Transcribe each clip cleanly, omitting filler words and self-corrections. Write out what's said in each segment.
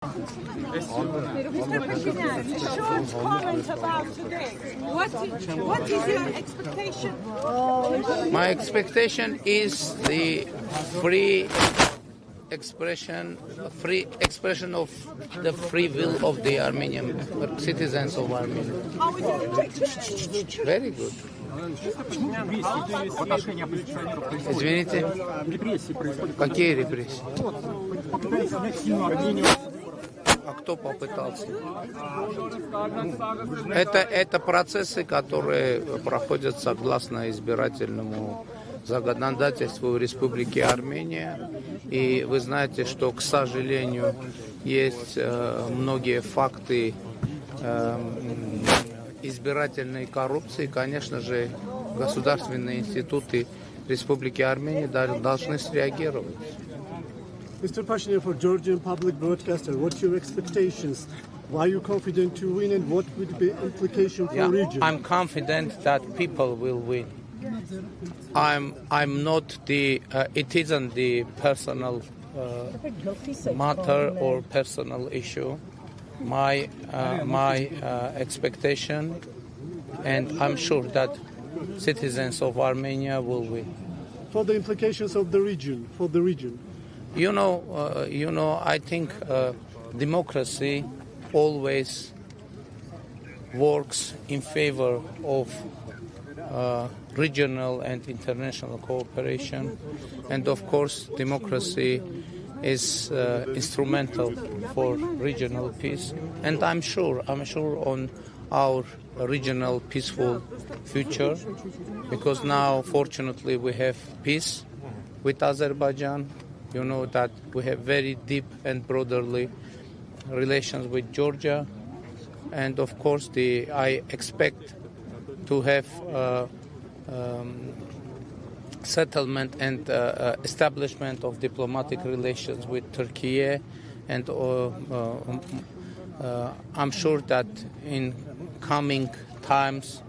Mr. Pashinyan, a short comment about today. What is your expectation? My expectation is the free expression of the free will of the Armenian citizens of Armenia. How is your election? Very good. Извините, какие репрессии? А кто попытался? Это процессы, которые проходят согласно избирательному законодательству Республики Армения. И вы знаете, что, к сожалению, есть многие факты избирательной коррупции. Конечно же, государственные институты Республики Армения должны среагировать. Mr. Pashinyan, for Georgian public broadcaster, what's your expectations? Why are you confident to win, and what would be implication for region? I'm confident that people will win. I'm not the. It isn't the personal matter or personal issue. My expectation, and I'm sure that citizens of Armenia will win. For the implications of the region, for the region. You know, I think democracy always works in favor of regional and international cooperation, and of course, democracy is instrumental for regional peace. And I'm sure on our regional peaceful future, because now, fortunately, we have peace with Azerbaijan. You know that we have very deep and brotherly relations with Georgia, and of course, I expect to have settlement and establishment of diplomatic relations with Turkey, and I'm sure that in coming times,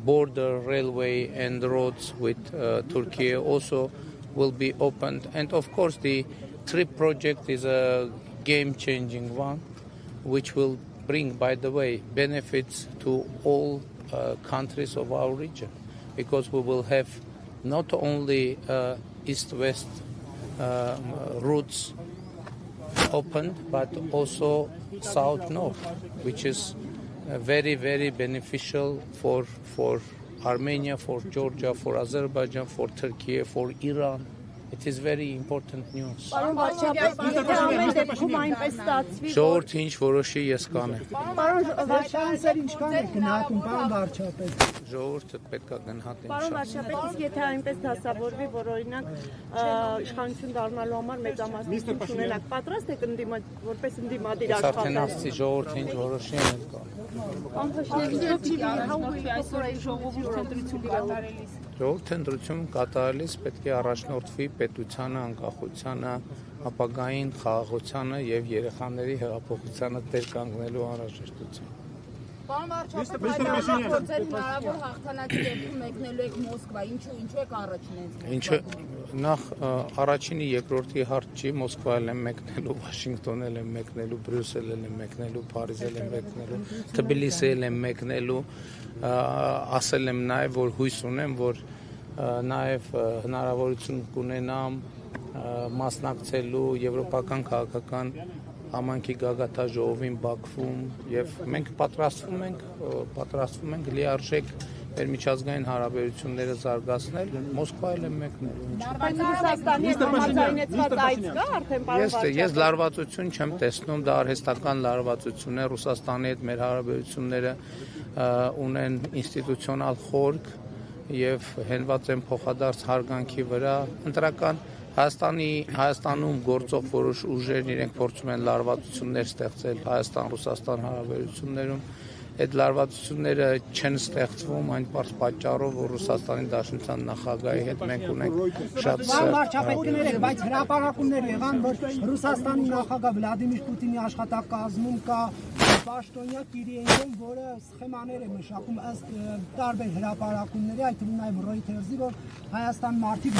border, railway, and roads with Turkey also will be opened. And of course, the TRIP project is a game-changing one, which will bring, by the way, benefits to all countries of our region, because we will have not only east-west routes opened, but also south-north, which is very, very beneficial for Armenia, for Georgia, for Azerbaijan, for Turkey, for Iran. It is very important news. Ժողովուրդը ինչ որոշի ես կանեմ։ Ժողովուրդը պետք է գնահատի։ Պարոն վարչապետ, իսկ եթե այնպես դասավորվի, որ օրինակ իշխանություն դառնալու համար մեծամասնություն ունենաք, պատրաստ եք որպես ընդդիմադիր Արդեն աշխատել։ ասացի ժողովուրդը ինչ որոշի են կան։ Ժողովուրդը ընտրություն կատարելիս պետք է առաջնորդվի պետությանը, անկախությանը, ապագային խաղաղությանը եւ երեխաների հեղափոխությանը տեր կանգնելու անհրաժեշտությամբ։ Պարոն վարչապետ, հնարավոր հաղթանակի դեպքում մեկնելու եք Մոսկվա, ինչու եք առաջին Ինչը նախ առաջինի երկրորդի հարց չի, Մոսկվայել եմ մեկնելու, Վաշինգտոնել եմ մեկնելու, Բրյուսել եմ մեկնելու, Փարիզել եմ մեկնելու, Թբիլիսիել եմ մեկնելու, ասել եմ նաև, որ հույս ունեմ, որ նաև հնարավորություն կունենամ մասնակցելու եվրոպական քաղաքական համանքի գագաթաժողովին Բաքվում, եւ մենք պատրաստվում ենք լիարժեք մեր միջազգային հարաբերությունները զարգացնել, Մոսկվայել եմ մեկնել։ Բայց Ռուսաստանի հետ համաձայնեցված այց կա արդեն, պարոն վարչապետ։ Ես լարվածություն չեմ տեսնում, դա արհեստական լարվածություն է։ Ռուսաստանի հետ մեր հարաբերությունները ունեն ինստիտուցիոնալ խորք եւ հենված են փոխադարձ հարգանքի վրա։ Ընտրական Հայաստանում գործող որոշ ուժեր իրենք փորձում են լարվածություններ ստեղծել Հայաստան-Ռուսաստան հարաբերություններում։ Այդ լարվածությունները չեն ստեղծվում այն պատճառով, որ Ռուսաստանի Դաշնության նախագահի հետ մենք ունենք շատ վարչապետներ, բայց հրապարակումներ եղան, որ Ռուսաստանի նախագահ Վլադիմիր Պուտինի աշխատակազմում կա պաշտոնյա Կիրիենկոն, որը սխեմաներ է մշակում ըստ տարբեր հրապարակումների, այդ թվում նաև Reuters-ի, որ Հայաստան մարդիկ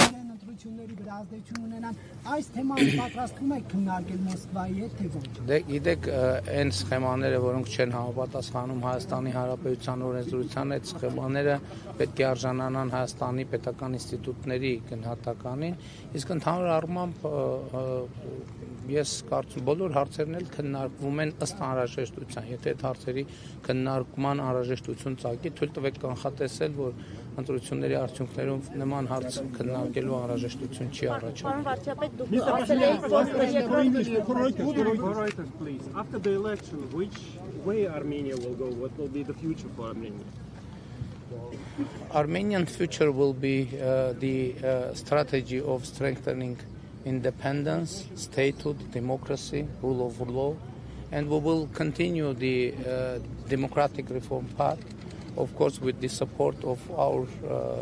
ընկերությունների վրա ազդեցություն ունենան, այս թեման պատրաստվում եք քննարկել Մոսկվայի հետ, թե ոչ։ Դե գիտեք, այն սխեմաները, որոնք չեն համապատասխանում Հայաստանի Հանրապետության օրենսդրության, այդ սխեմաները պետք է արժանանան Հայաստանի պետական ինստիտուտների գնահատականին, իսկ ընդհանուր առմամբ ես կարծում բոլոր հարցերն էլ քննարկվում են ըստ անհրաժեշտության։ Եթե այդ հարցերի քննարկման անհրաժեշտություն ծագի, թույլ տվեք կանխատեսել, որ ընտրությունների արդյունքներում նման հարց քննարկելու անհրաժեշտություն չի առաջանում։ Պարոն վարչապետ, դուք ասել եք, please. After the election, which way Armenia will go? What will be the future for Armenia? Armenian future will be the strategy of strengthening independence, statehood, democracy, rule of law, and we will continue the democratic reform path, of course with the support of our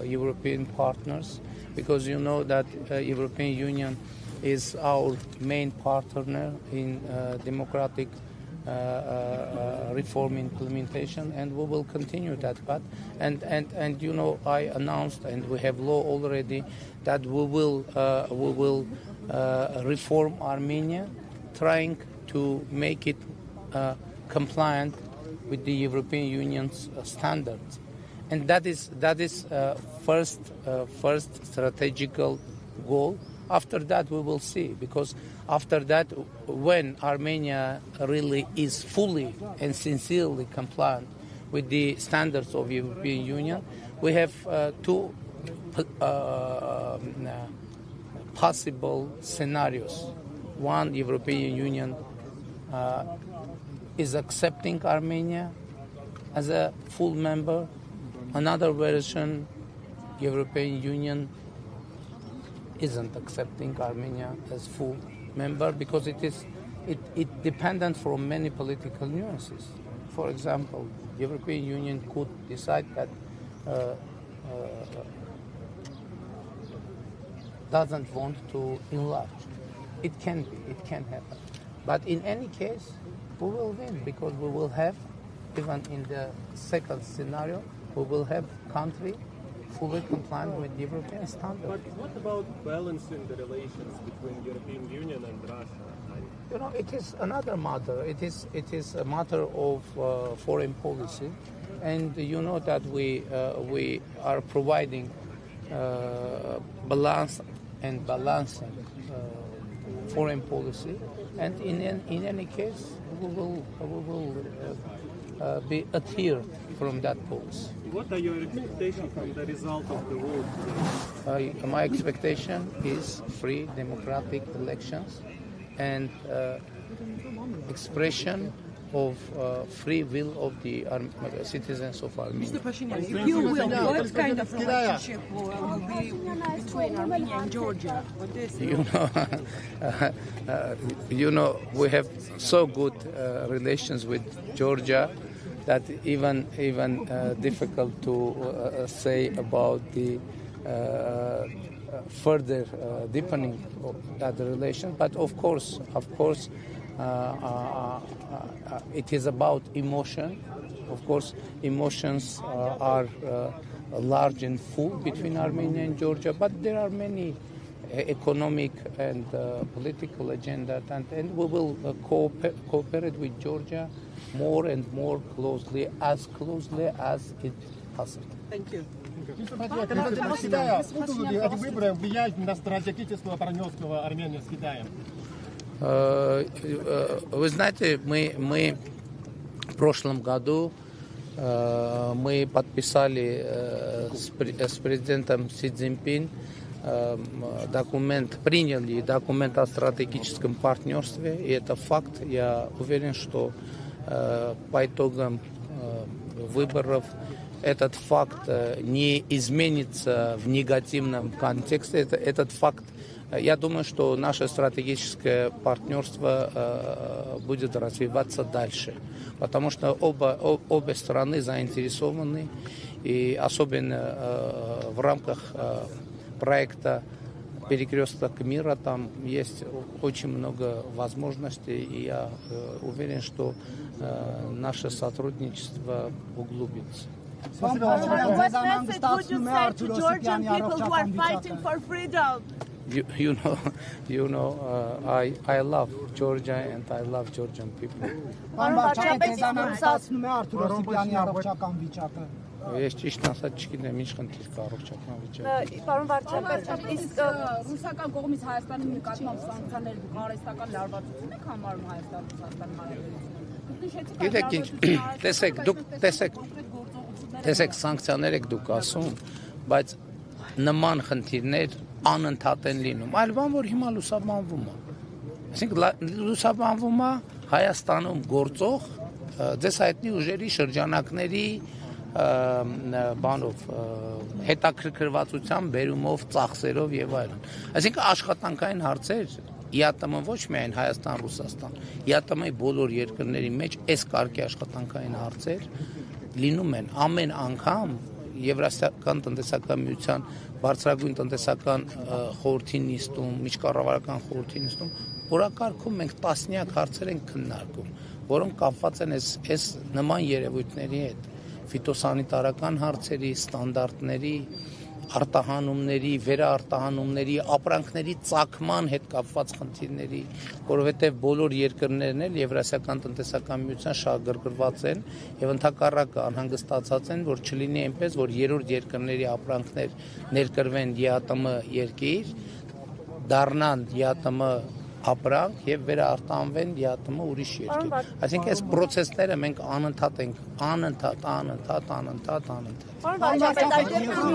European partners, because you know that European Union is our main partner in democratic reform implementation, and we will continue that path. And you know, I announced, and we have law already, that we will reform Armenia, trying to make it compliant with the European Union's standards, and that is first strategical goal. After that, we will see, because after that, when Armenia really is fully and sincerely compliant with the standards of European Union, we have two possible scenarios. One, European Union is accepting Armenia as a full member. Another version, European Union isn't accepting Armenia as full member, because it dependent from many political nuances. For example, European Union could decide that doesn't want to enlarge. It can happen. But in any case, we will win, because we will have, even in the second scenario, we will have country fully compliant with European standards. But what about balancing the relations between European Union and Russia? You know, it is another matter. It is a matter of foreign policy, and you know that we are providing balance and balancing foreign policy, and in any case we will be adhered from that policy. What are your expectations from the result of the vote today? My expectation is free democratic elections and expression of free will of the citizens of Armenia. Mr. Pashinyan, if you will, what kind of relationship will be between Armenia and Georgia? You know, we have so good relations with Georgia that even difficult to say about the further deepening of that relation. But of course, it is about emotion. Of course, emotions are large and full between Armenia and Georgia, but there are many economic and political agendas, and we will cooperate with Georgia more and more closely as it possible. Thank you. Эти выборы влияют на стратегическую партнерство Армении с Китаем? Вы знаете, мы в прошлом году мы подписали с президентом Си Цзиньпин приняли документ о стратегическом партнерстве, и это факт. Я уверен, что по итогам выборов этот факт не изменится в негативном контексте. Этот факт, я думаю, что наше стратегическое партнерство будет развиваться дальше, потому что обе стороны заинтересованы, и особенно в рамках проекта «Перекресток мира» там есть очень много возможностей, и я уверен, что наше сотрудничество углубится. what message would you say to Georgian people who are fighting for freedom? I love Georgia and I love Georgian people. Պարոն վարչապետ, զանազացնում է Արթուր Օսիպյանի առողջական վիճակը։ Ես ճիշտ ասած չգիտեմ ինչ խնդիր կա առողջական վիճակը։ Պարոն վարչապետ, իսկ ռուսական կողմից Հայաստանի նկատմամբ սանկցիաներ արհեստական լարվածություն եք համարում Հայաստան-Ռուսաստան հարաբերությունում։ Գիտեք ինչ, տեսեք սանկցիաներ եք դուք ասում, բայց նման խնդիրներ անընդհատ են լինում, այլ բան որ հիմա լուսաբանվում է։ Այսինքն լուսաբանվում է Հայաստանում գործող ձեզ հայտնի ուժերի շրջանակների բանով հետաքրքրվածության բերումով, ծախսերով եւ այլն։ Այսինքն աշխատանքային հարցեր ԵԱՏՄ ոչ միայն Հայաստան, Ռուսաստան, ԵԱՏՄ-ի բոլոր երկրների մեջ այս կարգի աշխատանքային հարցեր լինում են ամեն անգամ Եվրասիական տնտեսական միության բարձրագույն տնտեսական խորհրդի նիստում, միջկառավարական խորհրդի նիստում օրակարգում մենք տասնյակ հարցեր ենք քննարկում, որոնք կապված են այս նման երևույթների հետ, ֆիտոսանիտարական հարցերի, ստանդարտների, արտահանումների, վերաարտահանումների, ապրանքների ծագման հետ կապված խնդիրների, որովհետև բոլոր երկրներն էլ Եվրասիական տնտեսական միության շահագրգռված են եւ ընդհակառակը անհանգստացած են, որ չլինի այնպես, որ երրորդ երկրների ապրանքներ ներկրվեն ԵԱՏՄ երկիր, դառնան ԵԱՏՄ ապրանք եւ վերաարտահանվեն ԵԱՏՄ ուրիշ երկիր։ Այսինքն այս process-ները մենք անընդհատ ենք, անընդհատ։ Պարոն վարչապետ, այդ դեպքում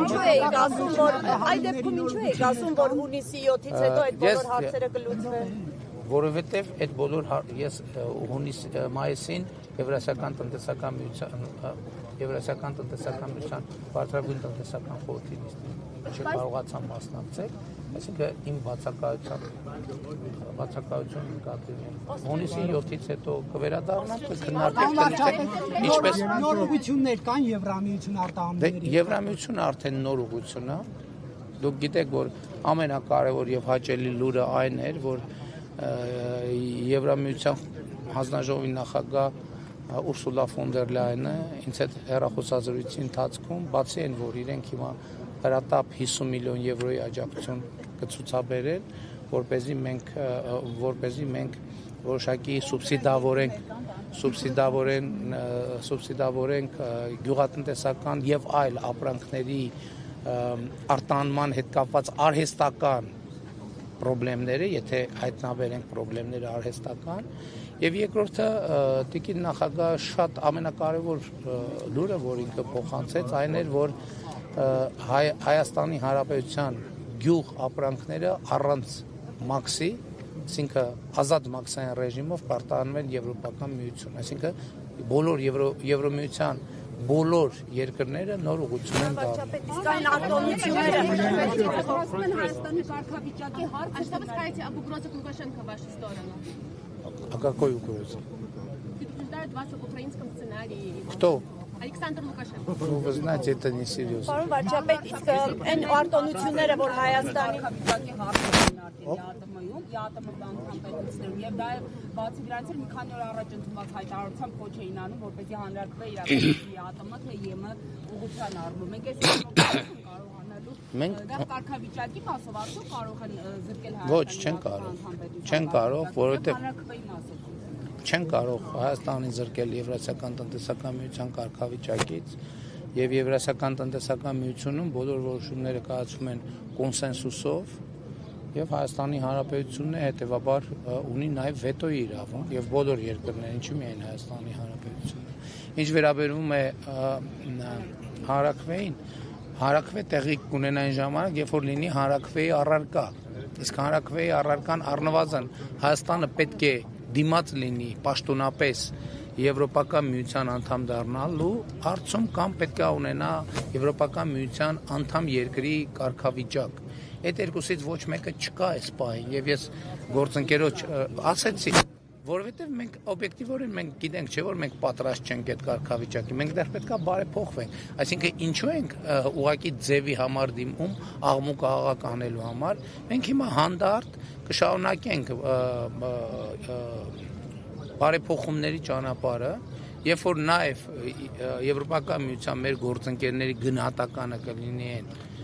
ինչու եք ասում, որ հունիսի 7-ից հետո այդ բոլոր հարցերը կլուծվեն։ Որովհետև այդ բոլոր ես հունիս մայիսին Եվրասիական տնտեսական միության բարձրագույն տնտեսական խորհրդի նիստին չկարողացա մասնակցել, այսինքն իմ բացակայություն նկատի ունեմ։ Հունիսի 7-ից հետո կվերադառնանք, կքննարկենք ինչպես նոր ուղղություններ կան Եվրամիություն արտահանումների։ Եվրամիությունը արդեն նոր ուղղություն է։ Դուք գիտեք, որ ամենակարևոր եւ հաճելի լուրը այն էր, որ Եվրամիության հանձնաժողովի նախագահ Ուրսուլա ֆոն դեր Լայենը ինձ հետ հեռախոսազրույցի ընթացքում բացի այն, որ իրենք հիմա հրատապ 50 միլիոն եվրոյի աջակցություն կցուցաբերեն, որպեսզի մենք որոշակի սուբսիդավորենք գյուղատնտեսական եւ այլ ապրանքների արտահանման հետ կապված արհեստական պրոբլեմները, եթե հայտնաբերենք պրոբլեմները արհեստական, եւ երկրորդը տիկին նախագահ շատ ամենակարևոր լուրը, որ ինքը փոխանցեց, այն էր, որ Հայաստանի Հանրապետության գյուղ ապրանքները առանց մաքսի, այսինքն ազատ մաքսային ռեժիմով կարտահանվեն Եվրոպական միություն, այսինքն բոլոր Եվրոմիության բոլոր երկրները նոր ուղղություն են դառնում։ Իսկ այն արտոնությունները Հայաստանի կարգավիճակի հարցը, А что вы скажете об угрозах Лукашенко в вашу сторону? О какой угрозе? Предупреждают вас об украинском сценарии. Кто? Александр Лукашенко. Ну, вы знаете, это не серьезно. Պարոն վարչապետ, իսկ այն արտոնությունները, որ Հայաստանի կարգավիճակի հարցը ԵԱՏՄ-ում, ԵԱՏՄ անդամ պետություններում եւ դա բացի դրանից մի քանի օր առաջ ընդունված հայտարարությամբ կոչ էին անում, որպեսզի հանրակրվե իրականացվի ԵԱՏՄ թե ԵՄ ուղղության առումով։ Մենք այս կարողանալու դա կարգավիճակի մասով արդյոք կարող են զրկել Հայաստանի։ Ոչ, չեն կարող, որովհետեւ հանրակրվեի մասով չեն կարող Հայաստանին զրկել Եվրասիական տնտեսական միության կարգավիճակից եւ Եվրասիական տնտեսական միությունում բոլոր որոշումները կայացվում են կոնսենսուսով եւ Հայաստանի Հանրապետությունն է հետեւաբար ունի նաեւ վետոյի իրավունք եւ բոլոր երկրները, ինչու միայն Հայաստանի Հանրապետությունը։ Ինչ վերաբերում է հանրակրվեին, հանրակրվե տեղի կունենա այն ժամանակ, երբ որ լինի հանրակրվեի առարկա։ Իսկ հանրակրվեի առարկան առնվազն Հայաստանը պետք է դիմաց լինի պաշտոնապես Եվրոպական միության անդամ դառնալու հարցում կամ պետք է ունենա Եվրոպական միության անդամ երկրի կարգավիճակ։ Այդ երկուսից ոչ մեկը չկա այս պահին եւ ես գործընկերոջ ասեցի, որովհետեւ մենք օբյեկտիվորեն մենք գիտենք, չէ՞ որ մենք պատրաստ չենք այդ կարգավիճակի, մենք դեռ պետք է բարեփոխվենք, այսինքն ինչու ենք ուղակի ձևի համար դիմում աղմուկ աղաղակ անելու համար, մենք հիմա հանդարտ կշարունակենք բարեփոխումների ճանապարհը, երբ որ նաև Եվրոպական միության մեր գործընկերների գնահատականը կլինի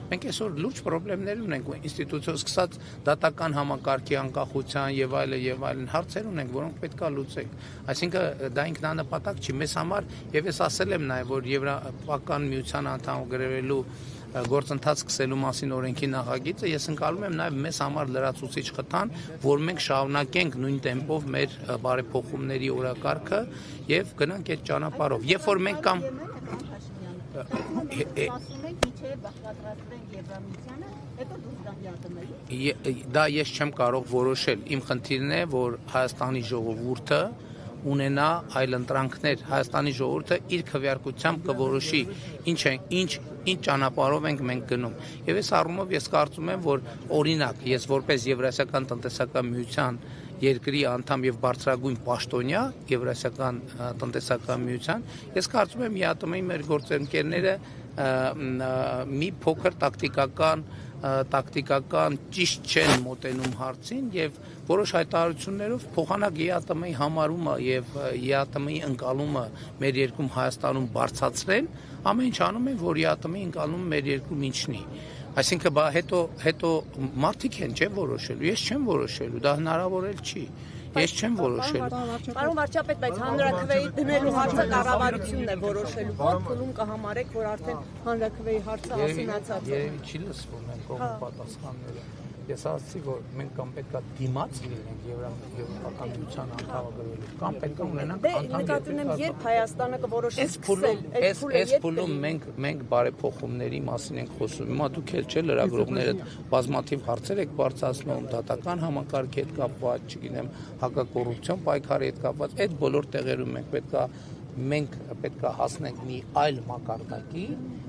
Մենք այսօր լուրջ խնդիրներ ունենք ինստիտուցիոն սկսած դատական համակարգի անկախության եւ այլն հարցեր ունենք, որոնք պետք է լուծենք։ Այսինքն դա ինքնանպատակ չի մեզ համար եւ ես ասել եմ նաեւ, որ Եվրոպական միության անդամ գրելու գործընթաց սկսելու մասին օրենքի նախագիծը ես ընկալում եմ նաև մեզ համար լրացուցիչ խթան, որ մենք շարունակենք նույն տեմպով մեր բարեփոխումների օրակարգը եւ գնանք այդ ճանապարհով։ Երբ որ մենք կամ դա ես չեմ կարող որոշել։ Իմ խնդիրն է, որ Հայաստանի ժողովուրդը ունենա այլ ընտրանքներ, Հայաստանի ժողովուրդը իր քվեարկությամբ կորոշի ինչ ճանապարհով ենք մենք գնում։ Եվ այս առումով ես կարծում եմ, որ օրինակ ես որպես Եվրասիական տնտեսական միության երկրի անդամ եւ բարձրագույն պաշտոնյա Եվրասիական տնտեսական միության, ես կարծում եմ ԵԱՏՄ-ի մեր գործընկերները մի փոքր տակտիկական ճիշտ չեն մոտենում հարցին եւ որոշ հայտարարություններով փոխանակ ԵԱՏՄ-ի համարումը եւ ԵԱՏՄ-ի ընկալումը մեր երկրում Հայաստանում բարձրացրել, ամեն ինչ անում են, որ ԵԱՏՄ-ի ընկալումը մեր երկրում ինչնի։ Այսինքն հետո մարդիկ են չէ որոշելու, ես չեմ որոշելու, դա հնարավոր էլ չի։ Ես չեմ որոշելու։ Պարոն վարչապետ, բայց հանրաքվեի դնելու հարցը կառավարությունն է որոշելու։ Որ փուլում կհամարեք, որ արդեն հանրաքվեի հարցը հասունացած է։ Երևի չի լսվում են կողմ պատասխանները։ Ես ասացի, որ մենք կամ պետքա դիմաց լինենք Եվրոպական միության անդամագրելու, կամ պետքա ունենանք նկատի ունեմ, երբ Հայաստանը կորոշի սկսել, այս փուլում մենք բարեփոխումների մասին ենք խոսում։ Հիմա դուք էլ չէ լրագրողները բազմաթիվ հարցեր եք բարձրացնում դատական համակարգի հետ կապված, չգիտեմ, հակակոռուպցիոն պայքարի հետ կապված, այդ բոլոր տեղերում մենք պետքա հասնենք մի այլ մակարդակի,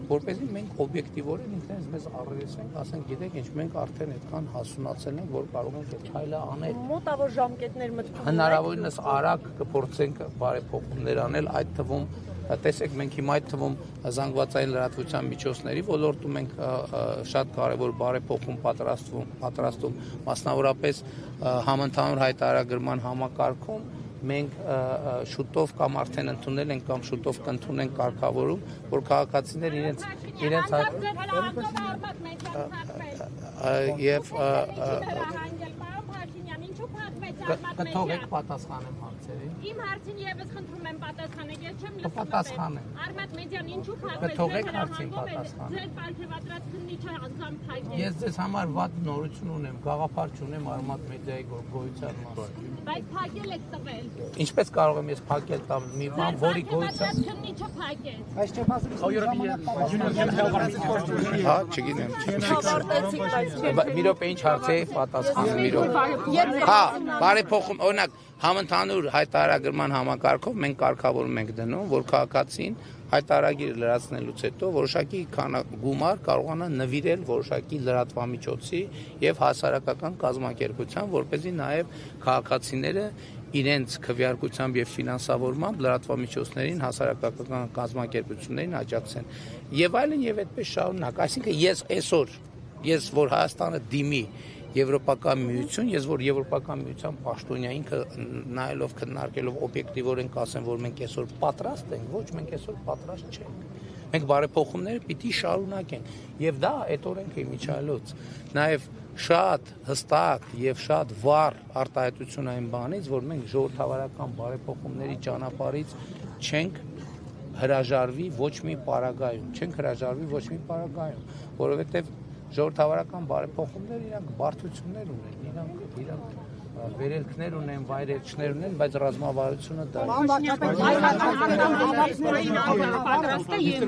որպեսզի մենք օբյեկտիվորեն ինքներս մեզ առերեսվենք, ասենք, գիտեք ինչ, մենք արդեն այդքան հասունացել ենք, որ կարող ենք այդ քայլը անել։ Մոտավոր ժամկետներ մտքում հնարավորինս արագ կփորձենք բարեփոխումներ անել, այդ թվում տեսեք, մենք հիմա այդ թվում զանգվածային լրատվության միջոցների ոլորտում ենք շատ կարևոր բարեփոխում պատրաստում, մասնավորապես համընդհանուր հայտարարագրման համակարգում մենք շուտով կամ արդեն ընդունել ենք կամ շուտով կընդունենք կարգավորում, որ քաղաքացիներ իրենց եւ կթողեք պատասխանեմ հարցերին։ Իմ հարցին եւս խնդրում եմ պատասխանեք, ես չեմ լսում։ Պատասխանեմ։ Արմատ մեդիան ինչու փակվեց։ Կթողեք հարցին պատասխանեմ։ Ձեր պարգևատրած քննիչը անձամբ փակեց։ Ես ձեզ համար վատ նորություն ունեմ, գաղափար չունեմ Արմատ մեդիայի գոյության մասին։ Բայց փակել եք տվել։ Ինչպես կարող եմ ես փակել տամ մի բան, որի գոյության քննիչը փակեց։ Այս չփասի հա, չգիտեմ։ Մի րոպե ինչ հարց է պատասխանում մի րոպե։ Հա, բարեփոխում, օրինակ, համընդհանուր հայտարարագրման համակարգով մենք կարգավորում ենք դնում, որ քաղաքացին հայտարարագիրը լրացնելուց հետո որոշակի գումար կարողանա նվիրել որոշակի լրատվամիջոցի եւ հասարակական կազմակերպության, որպեսզի նաեւ քաղաքացիները իրենց քվեարկությամբ եւ ֆինանսավորմամբ լրատվամիջոցներին, հասարակական կազմակերպություններին աջակցեն։ Եվ այլն եւ այդպես շարունակ։ Այսինքն ես որ Հայաստանը դիմի Եվրոպական միություն, ես որ Եվրոպական միության պաշտոնյա ինքը նայելով քննարկելով օբյեկտիվորեն կասեմ, որ մենք այսօր պատրաստ ենք, ոչ, մենք այսօր պատրաստ չենք։ Մենք բարեփոխումները պիտի շարունակենք եւ դա այդ օրենքի միջալոց նաեւ շատ հստակ եւ շատ վառ արտահայտություն այն բանից, որ մենք ժողովրդավարական բարեփոխումների ճանապարհից չենք հրաժարվի ոչ մի պարագայում, որովհետեւ ժողովրդավարական բարեփոխումներ իրանք բարդություններ ունեն, իրանք վերելքներ ունեն, վայրէջքներ ունեն, բայց ռազմավարությունը դա պատրաստ է եւ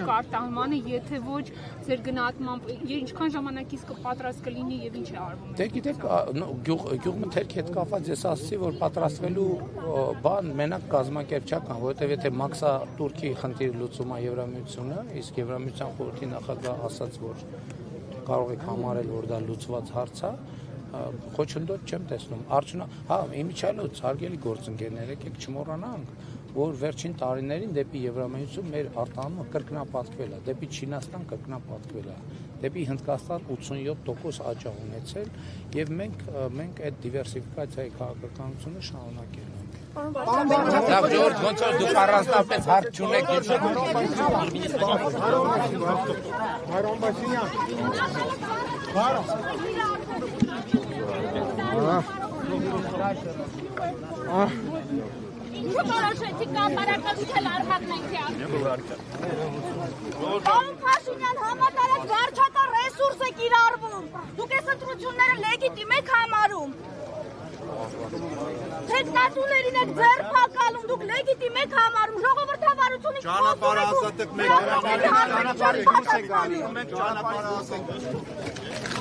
կարտահմանը, եթե ոչ ձեր գնահատմամբ, ինչքան ժամանակից կպատրաստ կլինի եւ ինչ է արվում։ Դե գիտեք, գյուղմթերքի հետ կապված ես ասացի, որ պատրաստվելու բան մենակ կազմակերպչական, որովհետեւ եթե Մաքսա Թուրքի խնդիրը լուծում է Եվրամիությունը, իսկ Եվրամիության խորհրդի նախագահ ասաց, որ կարող եք համարել, որ դա լուծված հարց է, խոչընդոտ չեմ տեսնում։ Հա, իմիջիալոց հարգելի գործընկերներ, եկեք չմոռանանք, որ վերջին տարիներին դեպի Եվրամիություն մեր արտահանումը կրկնապատկվել է, դեպի Չինաստան կրկնապատկվել է, դեպի Հնդկաստան 87% աճ ունեցել եւ մենք այդ դիվերսիֆիկացիայի քաղաքականությունը շարունակելու ենք։ Լավ Ժորժ, ոնց որ դուք առանձնապես հարց չունեք եւ Ինչու որոշեցիք կամբարակացնել արմատնենքի Պարոն Փաշինյան, համատարած վարչական ռեսուրս է կիրառվում։ Դուք այս ընտրությունները լեգիտիմ եք համարում։ Թեկնածուներին եք ձերբակալում, դուք լեգիտիմ եք համարում, ժողովրդավարությունից Ճանապարհ ասատեք մեկ, ճանապարհ ասենք։